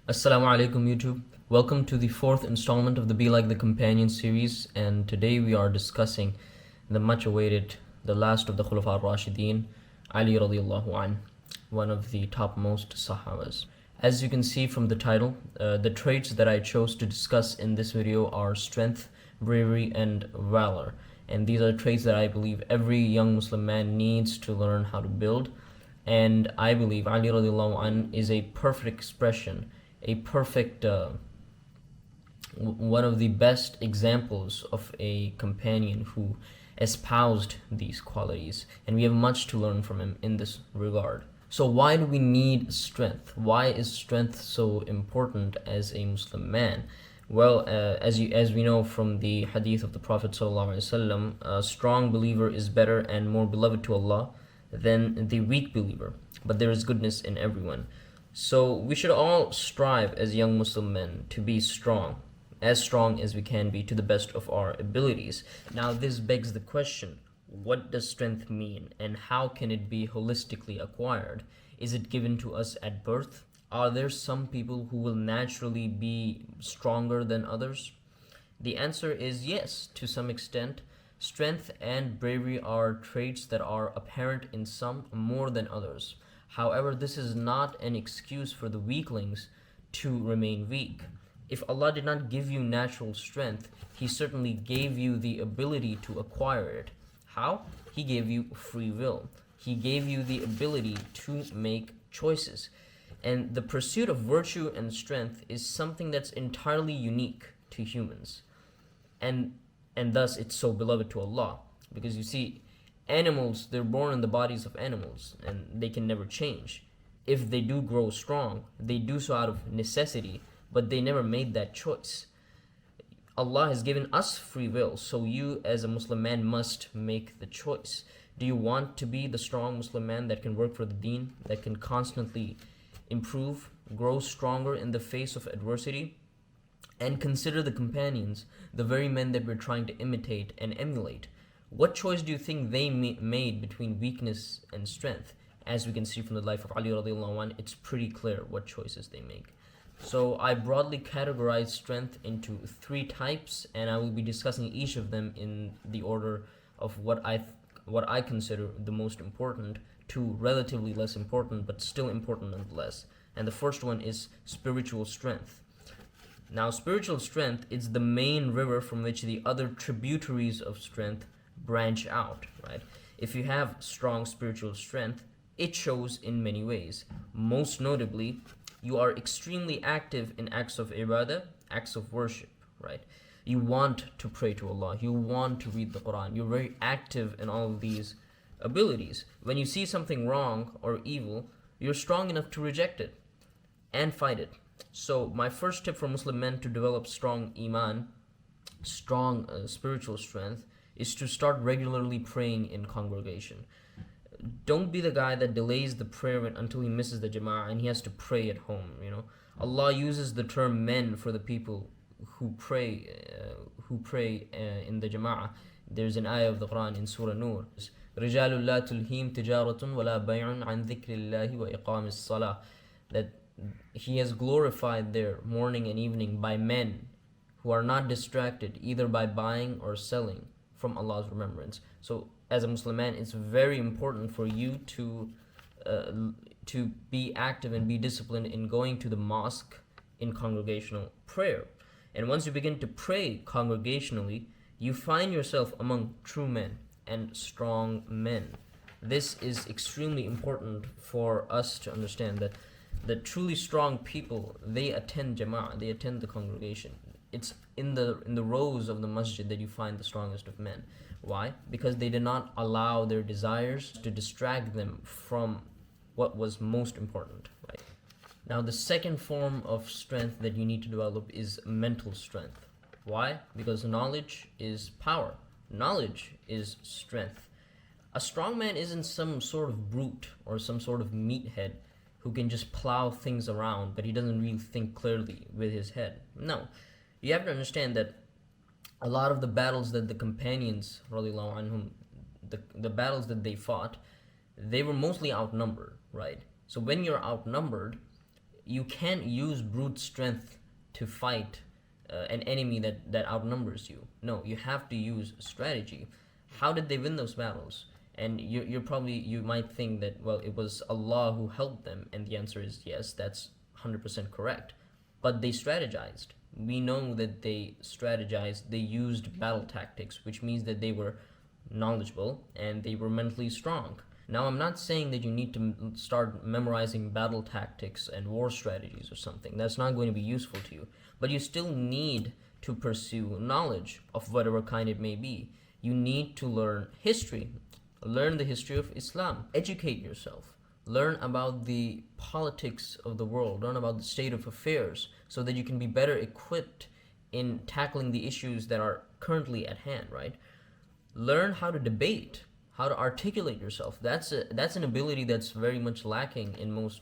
Assalamu alaikum YouTube. Welcome to the fourth installment of the Be Like the Companion series, and today we are discussing the much awaited, the last of the Khulafa al-Rashideen, Ali radiallahu an, one of the topmost Sahabas. As you can see from the title, the traits that I chose to discuss in this video are strength, bravery, and valor. And these are traits that I believe every young Muslim man needs to learn how to build. And I believe Ali radiallahu an is a perfect expression, a perfect, one of the best examples of a companion who espoused these qualities. And we have much to learn from him in this regard. So why do we need strength? Why is strength so important as a Muslim man? Well, as we know from the hadith of the Prophet ﷺ, a strong believer is better and more beloved to Allah than the weak believer. But there is goodness in everyone. So we should all strive as young Muslim men to be strong as we can be to the best of our abilities. Now this begs the question, what does strength mean and how can it be holistically acquired? Is it given to us at birth? Are there some people who will naturally be stronger than others? The answer is yes, to some extent. Strength and bravery are traits that are apparent in some more than others. However, this is not an excuse for the weaklings to remain weak. If Allah did not give you natural strength, He certainly gave you the ability to acquire it. How? He gave you free will. He gave you the ability to make choices. And the pursuit of virtue and strength is something that's entirely unique to humans. And thus it's so beloved to Allah. Because you see, animals, they're born in the bodies of animals and they can never change. If they do grow strong, they do so out of necessity, but they never made that choice. Allah has given us free will, so you as a Muslim man must make the choice. Do you want to be the strong Muslim man that can work for the deen, that can constantly improve, grow stronger in the face of adversity? And consider the companions, the very men that we're trying to imitate and emulate. What choice do you think they made between weakness and strength? As we can see from the life of Ali radiallahu anh, it's pretty clear what choices they make. So I broadly categorize strength into three types, and I will be discussing each of them in the order of what I consider the most important to relatively less important, but still important nonetheless. And the first one is spiritual strength. Now, spiritual strength is the main river from which the other tributaries of strength branch out, right? If you have strong spiritual strength, it shows in many ways. Most notably, you are extremely active in acts of ibadah, acts of worship, right? You want to pray to Allah, you want to read the Quran, you're very active in all of these abilities. When you see something wrong or evil, you're strong enough to reject it and fight it. So my first tip for Muslim men to develop strong iman, strong spiritual strength, is to start regularly praying in congregation. Don't be the guy that delays the prayer until he misses the jama'ah and he has to pray at home. Allah uses the term men for the people who pray in the jama'ah. There's an ayah of the Quran in Surah Nur. رِجَالٌ لَا تُلْهِيمْ تِجَارَةٌ وَلَا بَيْعٌ عَنْ ذِكْرِ اللَّهِ وَإِقَامِ الصَّلَاةِ. That He has glorified their morning and evening by men who are not distracted either by buying or selling from Allah's remembrance. So as a Muslim man, it's very important for you to be active and be disciplined in going to the mosque in congregational prayer. And once you begin to pray congregationally, you find yourself among true men and strong men. This is extremely important for us to understand that the truly strong people, they attend jama'ah, they attend the congregation. It's in the rows of the masjid that you find the strongest of men. Why? Because they did not allow their desires to distract them from what was most important, right? Now, the second form of strength that you need to develop is mental strength. Why? Because knowledge is power. Knowledge is strength. A strong man isn't some sort of brute or some sort of meathead who can just plow things around, but he doesn't really think clearly with his head. No. You have to understand that a lot of the battles that the companions, radiallahu anhum, the battles that they fought, they were mostly outnumbered, right? So when you're outnumbered, you can't use brute strength to fight an enemy that outnumbers you. No, you have to use strategy. How did they win those battles? And you might think that, well, it was Allah who helped them, and the answer is yes, that's 100% correct. But they strategized. We know that they strategized. They used battle tactics, which means that they were knowledgeable and they were mentally strong. Now, I'm not saying that you need to start memorizing battle tactics and war strategies or something. That's not going to be useful to you. But you still need to pursue knowledge of whatever kind it may be. You need to learn history. Learn the history of Islam. Educate yourself. Learn about the politics of the world. Learn about the state of affairs so that you can be better equipped in tackling the issues that are currently at hand, right? Learn how to debate, how to articulate yourself. That's an ability that's very much lacking in most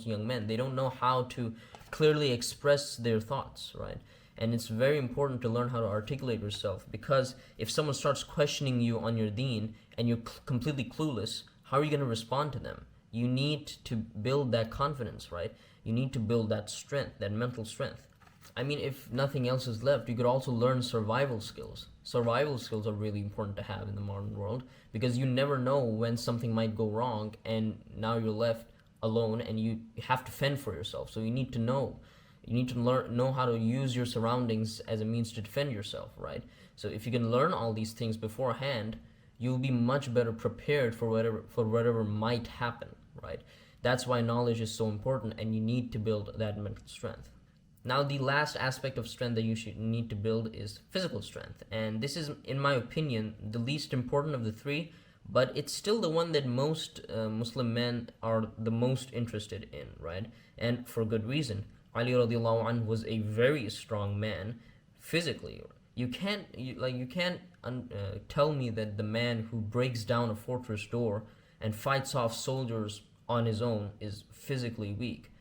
young men. They don't know how to clearly express their thoughts, right? And it's very important to learn how to articulate yourself, because if someone starts questioning you on your deen and you're completely clueless, how are you going to respond to them? You need to build that confidence, right? You need to build that strength, that mental strength. I mean, if nothing else is left, you could also learn survival skills. Survival skills are really important to have in the modern world, because you never know when something might go wrong and now you're left alone and you have to fend for yourself. So you need to know. You need to know how to use your surroundings as a means to defend yourself, right? So if you can learn all these things beforehand, you'll be much better prepared for whatever might happen, right? That's why knowledge is so important, and you need to build that mental strength. Now, the last aspect of strength that you should need to build is physical strength. And this is, in my opinion, the least important of the three, but it's still the one that most Muslim men are the most interested in, right? And for good reason. Ali radiallahu anhu was a very strong man physically. You can't tell me that the man who breaks down a fortress door and fights off soldiers on his own is physically weak.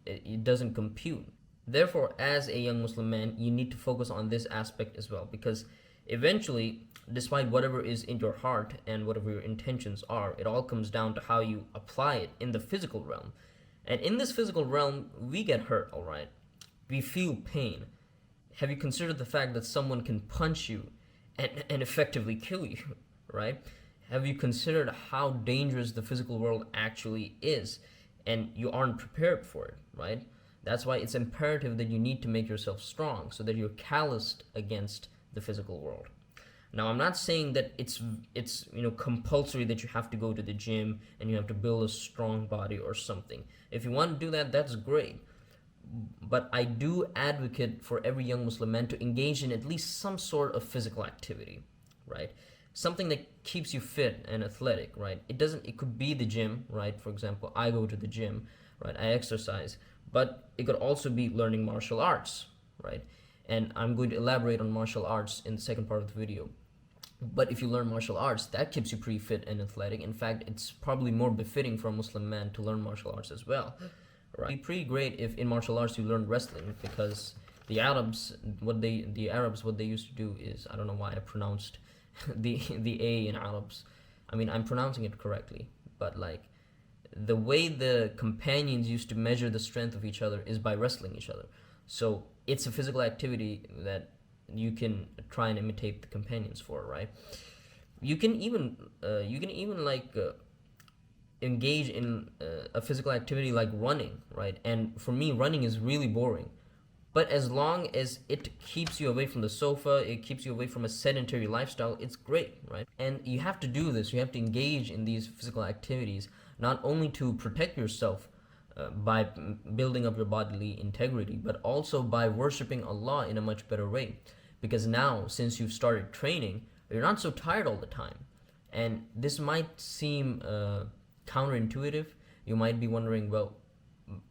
It doesn't compute. Therefore, as a young Muslim man, you need to focus on this aspect as well, because eventually, despite whatever is in your heart and whatever your intentions are, it all comes down to how you apply it in the physical realm. And in this physical realm, we get hurt, all right? We feel pain. Have you considered the fact that someone can punch you and effectively kill you, right? Have you considered how dangerous the physical world actually is, and you aren't prepared for it, right? That's why it's imperative that you need to make yourself strong so that you're calloused against the physical world. Now, I'm not saying that it's compulsory that you have to go to the gym and you have to build a strong body or something. If you want to do that, that's great. But I do advocate for every young Muslim man to engage in at least some sort of physical activity, right? Something that keeps you fit and athletic, right? It could be the gym, right? For example, I go to the gym, right? I exercise, but it could also be learning martial arts, right? And I'm going to elaborate on martial arts in the second part of the video. But if you learn martial arts, that keeps you pretty fit and athletic. In fact, it's probably more befitting for a Muslim man to learn martial arts as well. Right? It'd be pretty great if in martial arts you learn wrestling, because the Arabs, what they used to do is, I don't know why I pronounced the A in Arabs. I mean, I'm pronouncing it correctly, but like the way the companions used to measure the strength of each other is by wrestling each other. So it's a physical activity that you can try and imitate the companions for, right? You can even engage in a physical activity like running, right? And for me, running is really boring. But as long as it keeps you away from the sofa, it keeps you away from a sedentary lifestyle, it's great, right? And you have to do this. You have to engage in these physical activities, not only to protect yourself by building up your bodily integrity, but also by worshiping Allah in a much better way. Because now, since you've started training, you're not so tired all the time. And this might seem counterintuitive. You might be wondering, well,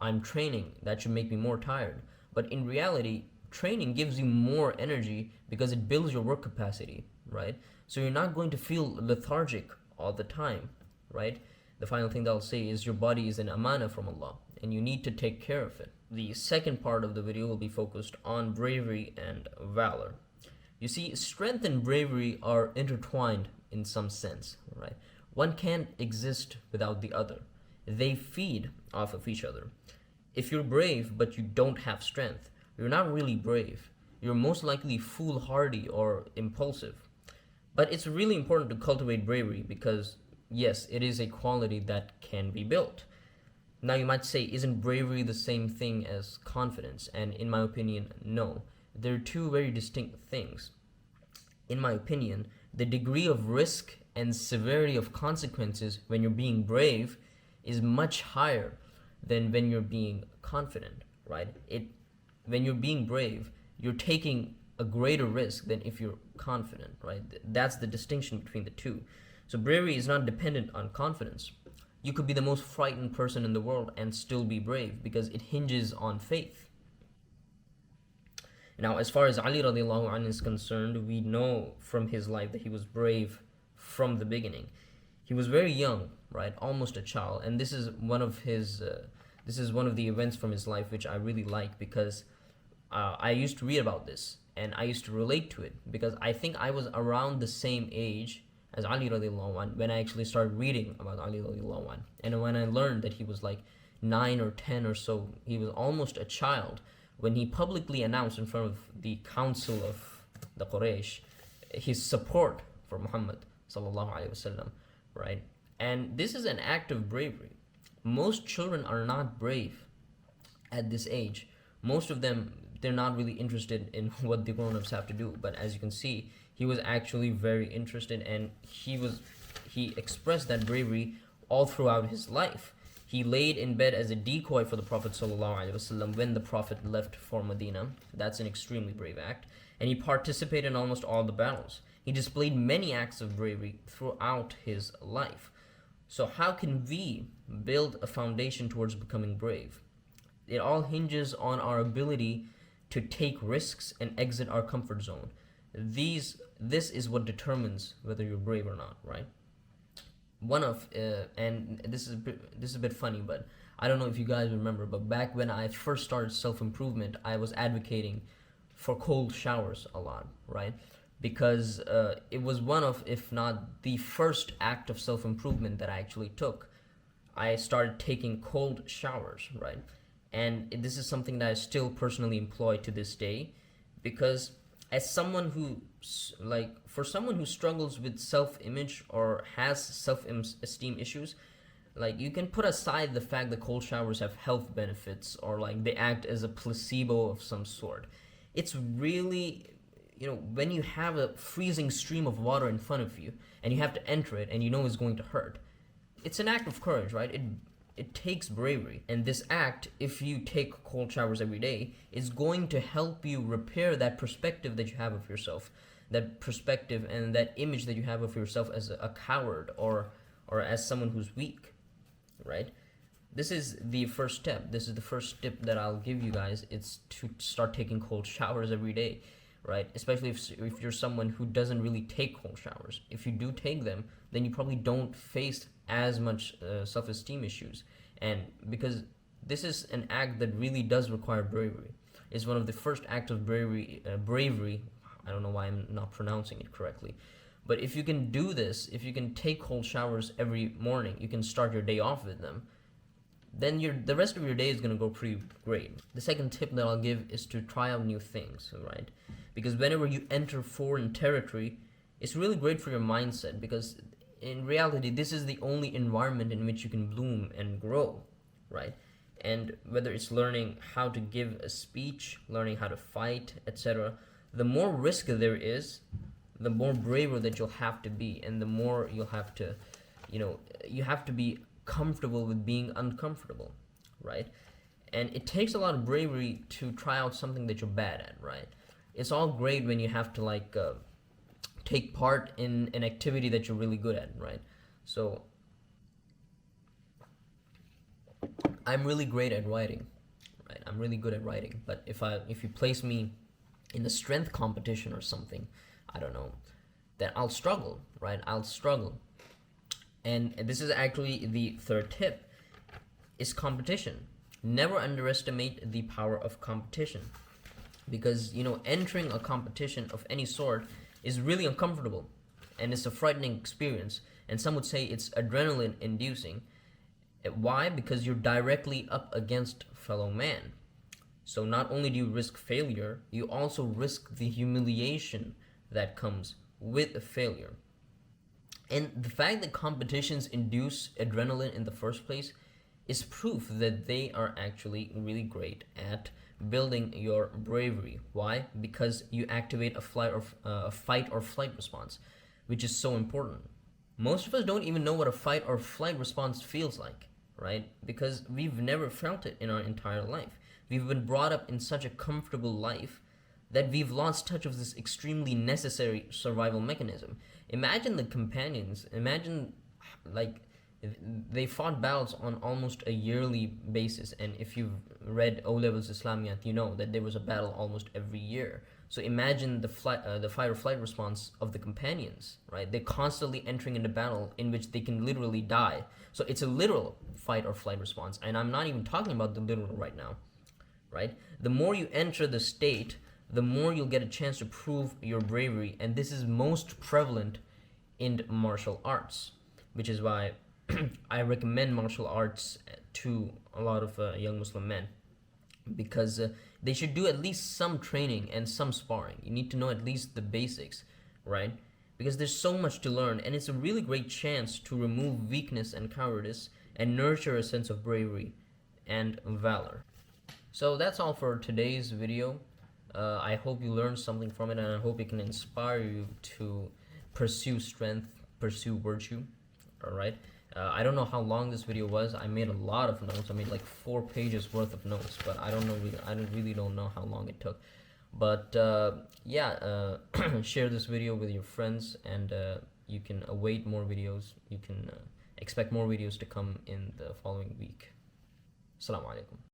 I'm training, that should make me more tired. But in reality, training gives you more energy because it builds your work capacity, right? So you're not going to feel lethargic all the time, right? The final thing that I'll say is your body is an amana from Allah, and you need to take care of it. The second part of the video will be focused on bravery and valor. You see, strength and bravery are intertwined in some sense, right? One can't exist without the other. They feed off of each other. If you're brave but you don't have strength, you're not really brave. You're most likely foolhardy or impulsive. But it's really important to cultivate bravery because, yes, it is a quality that can be built. Now, you might say, isn't bravery the same thing as confidence? And in my opinion, no. They're two very distinct things. In my opinion, the degree of risk and severity of consequences when you're being brave is much higher than when you're being confident, right? When you're being brave, you're taking a greater risk than if you're confident, right? That's the distinction between the two. So bravery is not dependent on confidence. You could be the most frightened person in the world and still be brave because it hinges on faith. Now, as far as Ali radiallahu anh is concerned, we know from his life that he was brave from the beginning. He was very young, right, almost a child, and this is one of the events from his life which I really like because I used to read about this and I used to relate to it because I think I was around the same age as Ali radiallahu anh when I actually started reading about Ali radiallahu anh, and when I learned that he was like 9 or 10 or so, he was almost a child when he publicly announced in front of the council of the Quraysh his support for Muhammad sallallahu alaihi wasallam, right? And this is an act of bravery. Most children are not brave at this age. Most of them, they're not really interested in what the grown-ups have to do. But as you can see, he was actually very interested, and he expressed that bravery all throughout his life. He laid in bed as a decoy for the Prophet ﷺ when the Prophet left for Medina. That's an extremely brave act. And he participated in almost all the battles. He displayed many acts of bravery throughout his life. So how can we build a foundation towards becoming brave? It all hinges on our ability to take risks and exit our comfort zone. This is what determines whether you're brave or not, right? And this is a bit funny, but I don't know if you guys remember, but back when I first started self-improvement, I was advocating for cold showers a lot, right? Because it was one of, if not the first act of self-improvement that I actually took. I started taking cold showers, right? And this is something that I still personally employ to this day, because as someone who, for someone who struggles with self-image or has self-esteem issues, you can put aside the fact that cold showers have health benefits or they act as a placebo of some sort. It's really, when you have a freezing stream of water in front of you and you have to enter it and you know it's going to hurt, it's an act of courage, right? It takes bravery. And this act, if you take cold showers every day, is going to help you repair that perspective that you have of yourself. That perspective and that image that you have of yourself as a coward or as someone who's weak, right? This is the first step. This is the first tip that I'll give you guys. It's to start taking cold showers every day, right? Especially if you're someone who doesn't really take cold showers. If you do take them, then you probably don't face as much self-esteem issues. And because this is an act that really does require bravery. It's one of the first acts of bravery. I don't know why I'm not pronouncing it correctly. But if you can do this, if you can take cold showers every morning, you can start your day off with them, then the rest of your day is going to go pretty great. The second tip that I'll give is to try out new things, right? Because whenever you enter foreign territory, it's really great for your mindset, because in reality, this is the only environment in which you can bloom and grow, right? And whether it's learning how to give a speech, learning how to fight, etc., the more risk there is, the more braver that you'll have to be, and the more you'll have to, you have to be comfortable with being uncomfortable, right? And it takes a lot of bravery to try out something that you're bad at, right? It's all great when you have to take part in an activity that you're really good at, right? So I'm really great at writing, right? I'm really good at writing, but if you place me in a strength competition or something, I don't know, then I'll struggle, right? I'll struggle. And this is actually the third tip, is competition. Never underestimate the power of competition, because entering a competition of any sort is really uncomfortable and it's a frightening experience, and some would say it's adrenaline inducing. Why? Because you're directly up against fellow man. So not only do you risk failure, you also risk the humiliation that comes with a failure. And the fact that competitions induce adrenaline in the first place is proof that they are actually really great at building your bravery. Why? Because you activate a fight or flight response, which is so important. Most of us don't even know what a fight or flight response feels like, right? Because we've never felt it in our entire life. We've been brought up in such a comfortable life that we've lost touch of this extremely necessary survival mechanism. Imagine the companions, imagine like they fought battles on almost a yearly basis, and if you've read O levels Islamiyat, you know that there was a battle almost every year. So imagine the fight or flight response of the companions, right? They're constantly entering into battle in which they can literally die. So it's a literal fight or flight response, and I'm not even talking about the literal right now, right? The more you enter the state, the more you'll get a chance to prove your bravery, and this is most prevalent in martial arts, which is why I recommend martial arts to a lot of young Muslim men, because they should do at least some training and some sparring. You need to know at least the basics, right? Because there's so much to learn, and it's a really great chance to remove weakness and cowardice and nurture a sense of bravery and valor. So that's all for today's video. I hope you learned something from it, and I hope it can inspire you to pursue strength, pursue virtue. All right. I don't know how long this video was. I made a lot of notes. I made like 4 pages worth of notes, but I don't know. I really don't know how long it took. But yeah, share this video with your friends, and you can await more videos. You can expect more videos to come in the following week. Assalamu alaikum.